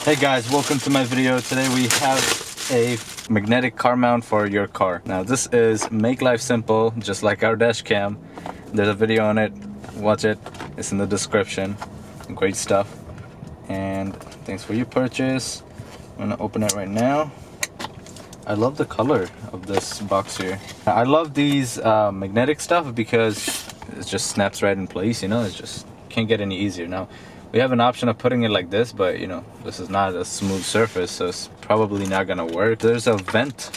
Hey guys, welcome to my video. Today we have a magnetic car mount for your car. Now this is Make Life Simple, just like our dash cam. There's a video on it, watch it, it's in the description. Great stuff. And thanks for your purchase. I'm gonna open it right now. I love the color of this box here. I love these magnetic stuff because it just snaps right in place, you know, it's just can't get any easier. Now we have an option of putting it like this, but you know, this is not a smooth surface, so it's probably not gonna work. There's a vent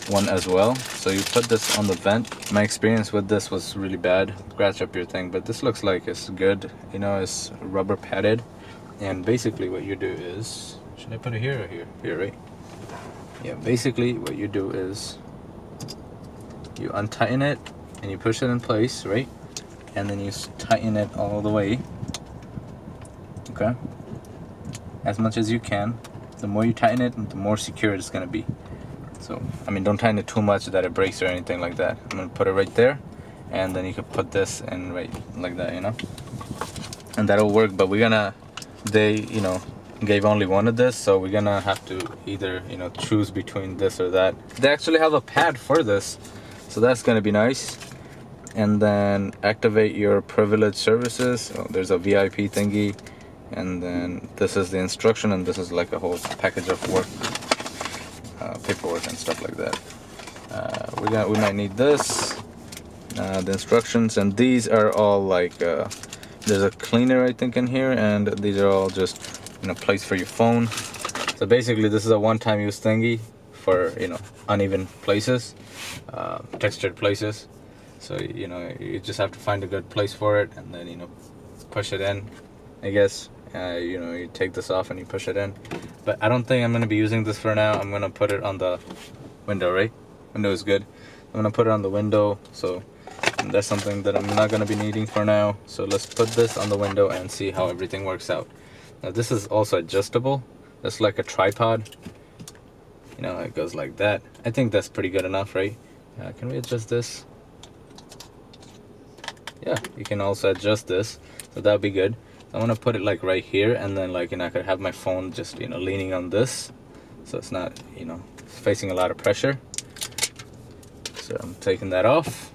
one as well, so you put this on the vent. My experience with this was really bad. Scratch up your thing, but this looks like it's good, you know, it's rubber padded. And basically what you do is, should I put it here or here? Here, right? Yeah, basically what you do is you untighten it and you push it in place, right? And then you tighten it all the way, okay? As much as you can. The more you tighten it, the more secure it's gonna be. So, I mean, don't tighten it too much that it breaks or anything like that. I'm gonna put it right there, and then you can put this in right like that, you know? And that'll work, but they, you know, gave only one of this, so we're gonna have to either, you know, choose between this or that. They actually have a pad for this, so that's gonna be nice. And then activate your privileged services. So there's a VIP thingy, and then this is the instruction, and this is like a whole package of work, paperwork and stuff like that. We might need this, the instructions, and these are all like there's a cleaner I think in here, and these are all just, you know, place for your phone. So basically this is a one-time use thingy for, you know, uneven places, textured places. So, you know, you just have to find a good place for it, and then, you know, push it in, I guess. You know, you take this off and you push it in. But I don't think I'm going to be using this for now. I'm going to put it on the window, right? Window is good. I'm going to put it on the window. So that's something that I'm not going to be needing for now. So let's put this on the window and see how everything works out. Now this is also adjustable. It's like a tripod. You know, it goes like that. I think that's pretty good enough, right? Can we adjust this? Yeah, you can also adjust this, so that'll be good. I'm gonna put it like right here, and then, like, you know, I could have my phone just, you know, leaning on this, so it's not, you know, facing a lot of pressure. So I'm taking that off,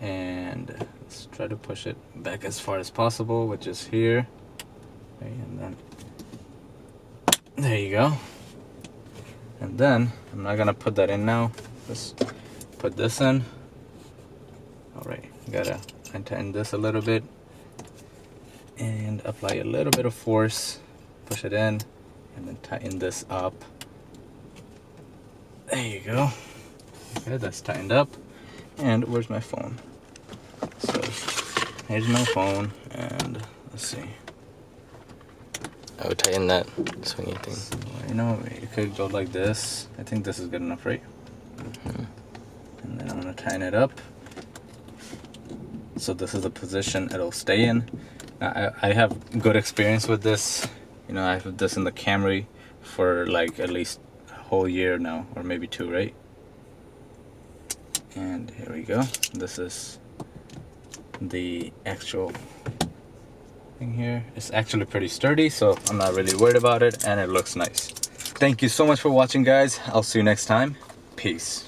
and let's try to push it back as far as possible, which is here. Okay, and then there you go. And then I'm not gonna put that in now. Let's put this in. All right, gotta tighten this a little bit and apply a little bit of force, push it in, and then tighten this up. There you go. Okay, that's tightened up. And where's my phone? So here's my phone, and let's see. I would tighten that swingy thing. So, you know, you could go like this. I think this is good enough, right? Mm-hmm. And then I'm gonna tighten it up. So this is the position it'll stay in. Now, I have good experience with this. You know, I have this in the Camry for like at least a whole year now, or maybe 2, right? And here we go. This is the actual thing here. It's actually pretty sturdy, so I'm not really worried about it, and it looks nice. Thank you so much for watching, guys. I'll see you next time. Peace.